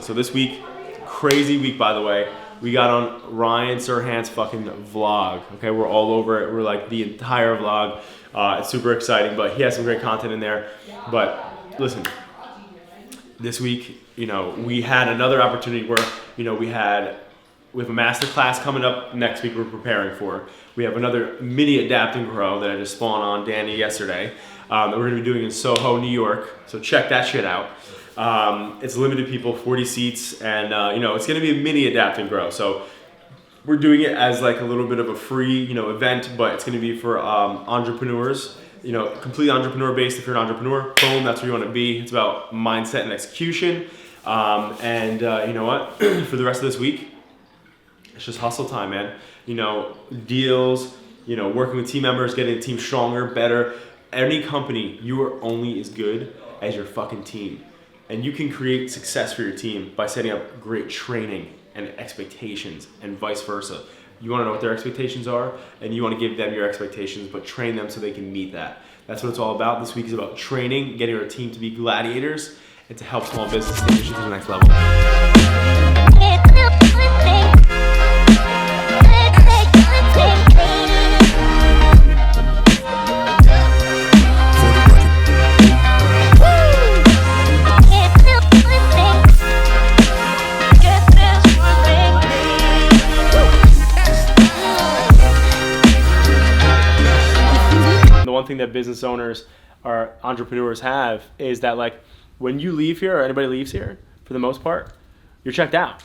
listen, so this week, crazy week, by the way. We got on Ryan Serhant's fucking vlog. Okay, we're all over it. We're like the entire vlog. It's super exciting, but he has some great content in there. But listen, this week, we had another opportunity where, we have a master class coming up next week we're preparing for. We have another mini Adapt and Grow that I just spawned on Danny yesterday that we're going to be doing in Soho, New York. So check that shit out. It's limited people, 40 seats, and it's going to be a mini Adapt and Grow. So we're doing it as like a little bit of a free, event, but it's going to be for entrepreneurs. Completely entrepreneur based. If you're an entrepreneur, boom, that's where you want to be. It's about mindset and execution. You know what? For the rest of this week, it's just hustle time, man. Deals, working with team members, getting the team stronger, better. Any company, you are only as good as your fucking team. And you can create success for your team by setting up great training and expectations and vice versa. You want to know what their expectations are, and you want to give them your expectations, but train them so they can meet that. That's what it's all about. This week is about training, getting our team to be gladiators, and to help small business take it to the next level. One thing that business owners or entrepreneurs have is that, like, when you leave here, or anybody leaves here, for the most part, you're checked out.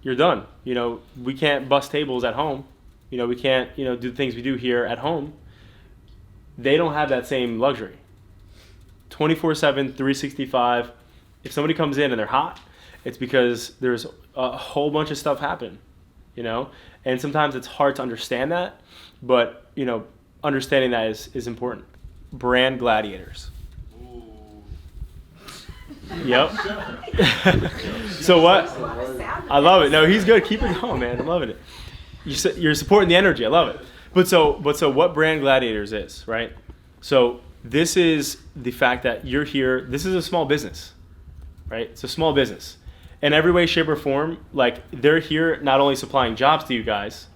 You're done. We can't bust tables at home. We can't, do the things we do here at home. They don't have that same luxury. 24/7, 365. If somebody comes in and they're hot, it's because there's a whole bunch of stuff happen, and sometimes it's hard to understand that, but, understanding that is important. Brand gladiators. Ooh. Yep. So what? I love it. No, he's good. Keep it going, man. I'm loving it. You're supporting the energy. I love it. But so what brand gladiators is, right? So this is the fact that you're here. This is a small business, right? It's a small business. In every way, shape, or form, like, they're here not only supplying jobs to you guys,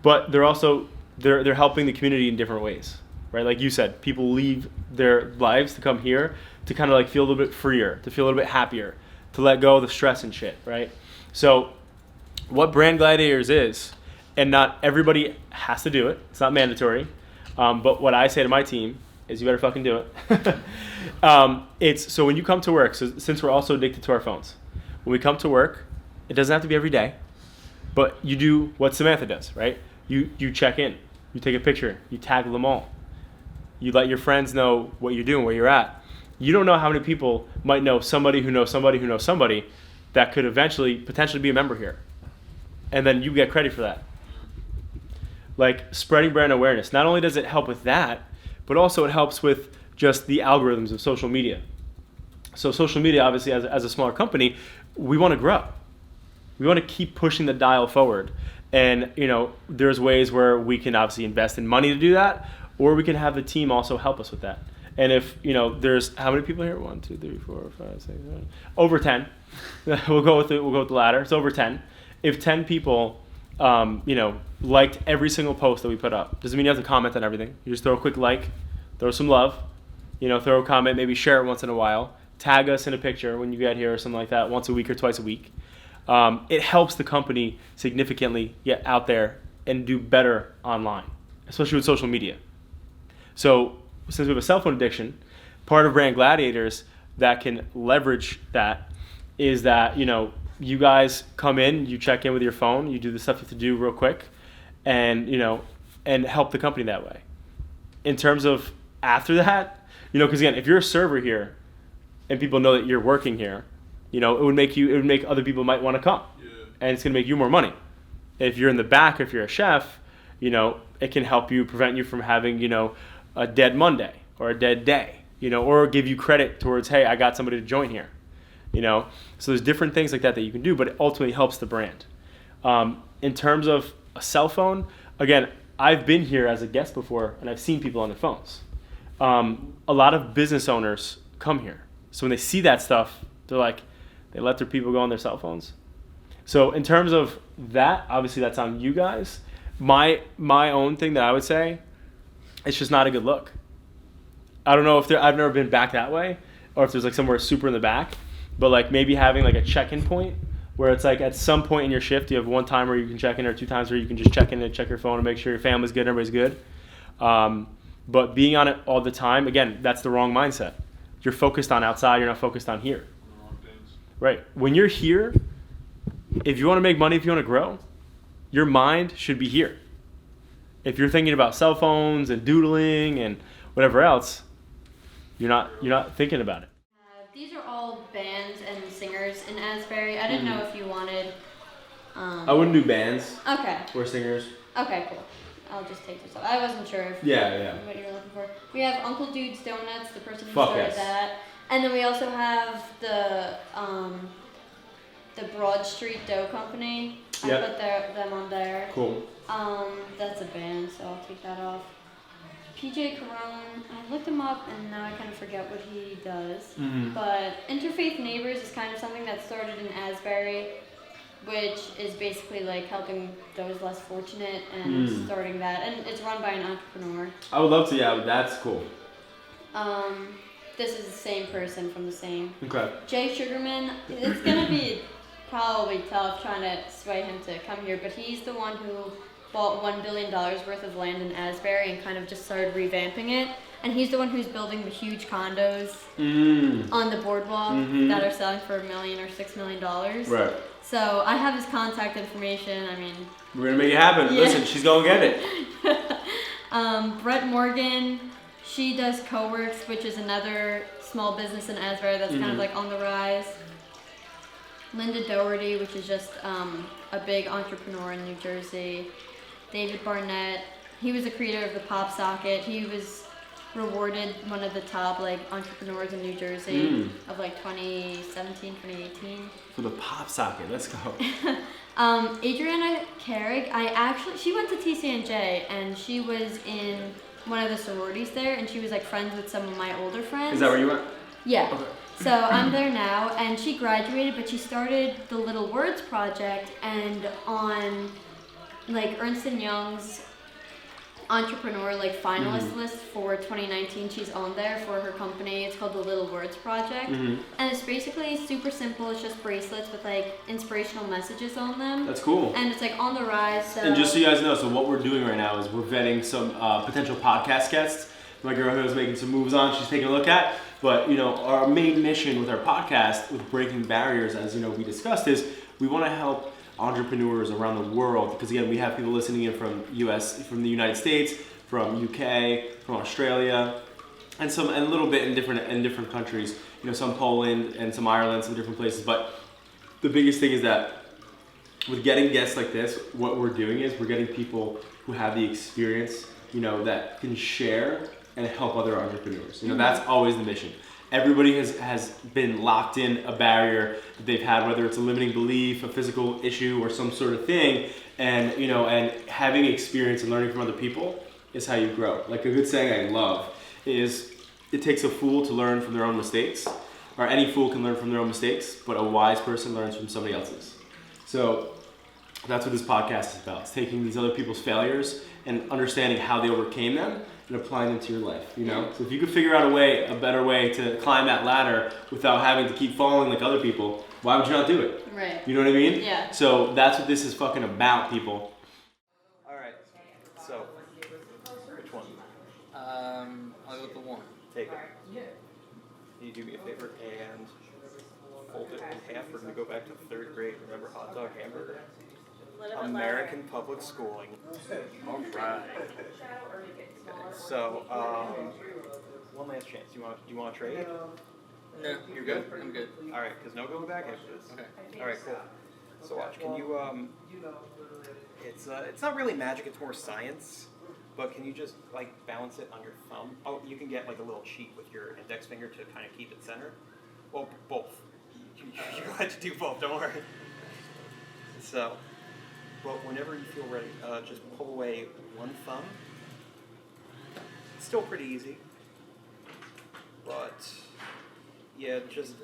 but they're also they're helping the community in different ways, right? Like you said, people leave their lives to come here to kind of like feel a little bit freer, to feel a little bit happier, to let go of the stress and shit, right? So what Brand Gladiators is, and not everybody has to do it, it's not mandatory, but what I say to my team is you better fucking do it. It's so when you come to work, so since we're also addicted to our phones, when we come to work, it doesn't have to be every day, but you do what Samantha does, right? You check in, you take a picture, you tag them all. You let your friends know what you're doing, where you're at. You don't know how many people might know somebody who knows somebody who knows somebody that could eventually, potentially be a member here. And then you get credit for that. Like, spreading brand awareness. Not only does it help with that, but also it helps with just the algorithms of social media. So social media, obviously, as a smaller company, we want to grow. We want to keep pushing the dial forward. And, there's ways where we can obviously invest in money to do that, or we can have the team also help us with that. And if, there's, how many people here? 1, 2, 3, 4, 5, 6, 7. Over 10. We'll go with the ladder. It's over 10. If 10 people, liked every single post that we put up, doesn't mean you have to comment on everything. You just throw a quick like, throw some love, throw a comment, maybe share it once in a while, tag us in a picture when you get here or something like that, once a week or twice a week. It helps the company significantly get out there and do better online, especially with social media. So since we have a cell phone addiction, part of Brand Gladiators that can leverage that is that, you guys come in, you check in with your phone, you do the stuff you have to do real quick, and, and help the company that way. In terms of after that, because again, if you're a server here and people know that you're working here, it would make other people might want to come, and it's going to make you more money. If you're in the back, if you're a chef, it can help prevent you from having, a dead Monday or a dead day, or give you credit towards, hey, I got somebody to join here, So there's different things like that you can do, but it ultimately helps the brand. In terms of a cell phone, again, I've been here as a guest before, and I've seen people on their phones. A lot of business owners come here, so when they see that stuff, they're like, They let their people go on their cell phones. So in terms of that, obviously that's on you guys. My own thing that I would say, it's just not a good look. I don't know if I've never been back that way, or if there's like somewhere super in the back, but like maybe having like a check-in point where it's like at some point in your shift you have one time where you can check in, or 2 times where you can just check in and check your phone and make sure your family's good, everybody's good. But being on it all the time, again, that's the wrong mindset. You're focused on outside, you're not focused on here. Right. When you're here, if you want to make money, if you want to grow, your mind should be here. If you're thinking about cell phones and doodling and whatever else, you're not thinking about it. These are all bands and singers in Asbury. I didn't know if you wanted. I wouldn't do bands. Okay. Or singers. Okay, cool. I'll just take this off. I wasn't sure if what you were looking for. We have Uncle Dude's Donuts, the person who started that. And then we also have the Broad Street Dough Company. I put them on there. Cool. That's a band, so I'll take that off. PJ Carone, I looked him up and now I kind of forget what he does. But Interfaith Neighbors is kind of something that started in Asbury, which is basically like helping those less fortunate and starting that. And it's run by an entrepreneur. I would love to, that's cool. This is the same person from the same. Okay. Jay Sugarman, it's going to be probably tough trying to sway him to come here, but he's the one who bought $1 billion worth of land in Asbury and kind of just started revamping it. And he's the one who's building the huge condos on the boardwalk that are selling for $1 million or $6 million. Right. So I have his contact information. I mean, we're gonna make it happen. Listen, she's gonna get it. Brett Morgan, she does Co-works, which is another small business in Asbury that's kind of like on the rise. Linda Doherty, which is just a big entrepreneur in New Jersey. David Barnett, he was the creator of the Pop Socket. He was rewarded one of the top like entrepreneurs in New Jersey of like 2017, 2018. For the Pop Socket, let's go. Adriana Carrick, she went to TCNJ and she was in one of the sororities there, and she was like friends with some of my older friends. Is that where you went? Yeah. Okay. So I'm there now, and she graduated, but she started the Little Words Project, and on like Ernst & Young's entrepreneur like finalist list for 2019, she's on there for her company. It's called the Little Words Project, and it's basically super simple. It's just bracelets with like inspirational messages on them. That's cool. And it's like on the rise. So. And just so you guys know, so what we're doing right now is we're vetting some potential podcast guests. My girl is making some moves on. She's taking a look at. But our main mission with our podcast, with breaking barriers, as we discussed, is we want to help entrepreneurs around the world, because again, we have people listening in from the United States, from UK, from Australia, and a little bit in different countries. Some Poland and some Ireland, some different places. But the biggest thing is that with getting guests like this, what we're doing is we're getting people who have the experience, that can share and help other entrepreneurs. That's always the mission. Everybody has been locked in a barrier that they've had, whether it's a limiting belief, a physical issue, or some sort of thing. And and having experience and learning from other people is how you grow. Like a good saying I love is, it takes a fool to learn from their own mistakes, or any fool can learn from their own mistakes, but a wise person learns from somebody else's. So that's what this podcast is about. It's taking these other people's failures and understanding how they overcame them and applying them to your life, So if you could figure out a better way to climb that ladder without having to keep falling like other people, why would you not do it? Right. You know what I mean? Yeah. So that's what this is fucking about, people. All right. So, which one? I'll go with the one. Take it. Yeah. Can you do me a favor and fold it in half? We're going to go back to 3rd grade. Remember hot dog, hamburger? American public schooling. All right. Okay, so, one last chance. You want to trade? No, You're good? I'm good. All right, because no going back after this. Okay. All right, cool. So watch. Can you it's not really magic. It's more science. But can you just balance it on your thumb? Oh, you can get a little cheat with your index finger to kind of keep it centered. Well, both. You're glad to do both. Don't worry. So. Well, whenever you feel ready, just pull away one thumb. It's still pretty easy, but yeah, just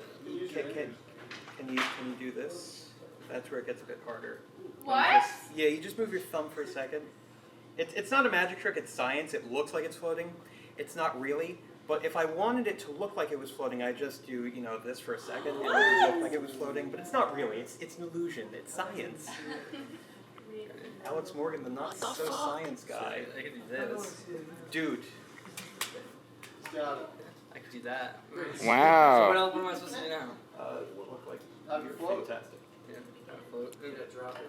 can Can you do this? That's where it gets a bit harder. What? You just move your thumb for a second. It's not a magic trick, it's science. It looks like it's floating. It's not really. But if I wanted it to look like it was floating, I'd just do, this for a second and it would look like it was floating. But it's not really. It's an illusion. It's science. Alex Morgan, the not so science guy. I could do this. Dude. I could do that. So Wow. what am I supposed to do now? Look like you're fantastic. Yeah, float. Drop it.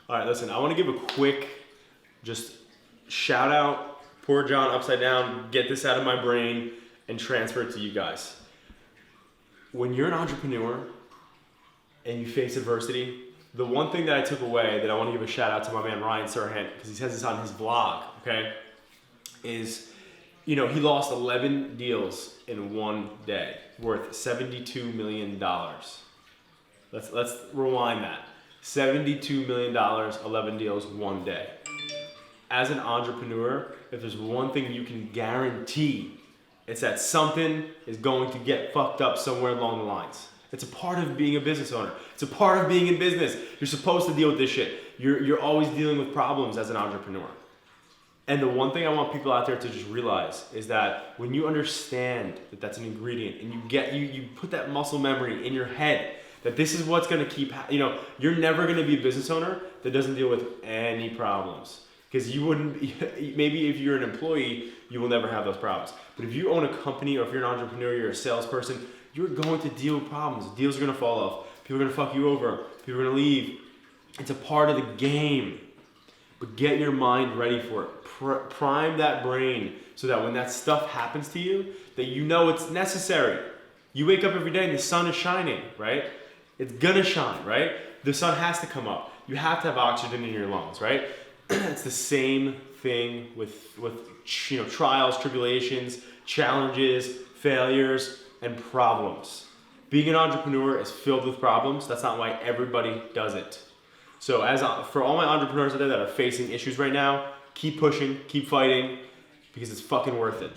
All right, listen, I want to give a quick just shout out, poor John upside down, get this out of my brain and transfer it to you guys. When you're an entrepreneur and you face adversity, the one thing that I took away that I want to give a shout out to my man Ryan Serhant, because he says this on his vlog, okay, is, he lost 11 deals in one day worth $72 million. Let's rewind that. $72 million, 11 deals, one day. As an entrepreneur, if there's one thing you can guarantee, it's that something is going to get fucked up somewhere along the lines. It's a part of being a business owner. It's a part of being in business. You're supposed to deal with this shit. You're always dealing with problems as an entrepreneur. And the one thing I want people out there to just realize is that when you understand that that's an ingredient and you put that muscle memory in your head that this is what's going to keep, you're never going to be a business owner that doesn't deal with any problems. Because you wouldn't, maybe if you're an employee, you will never have those problems. But if you own a company or if you're an entrepreneur, you're a salesperson, you're going to deal with problems. Deals are going to fall off. People are going to fuck you over. People are going to leave. It's a part of the game. But get your mind ready for it. Prime that brain so that when that stuff happens to you, that you know it's necessary. You wake up every day and the sun is shining, right? It's gonna shine, right? The sun has to come up. You have to have oxygen in your lungs, right? It's the same thing with trials, tribulations, challenges, failures, and problems. Being an entrepreneur is filled with problems. That's not why everybody does it. So for all my entrepreneurs out there that are facing issues right now, keep pushing, keep fighting, because it's fucking worth it.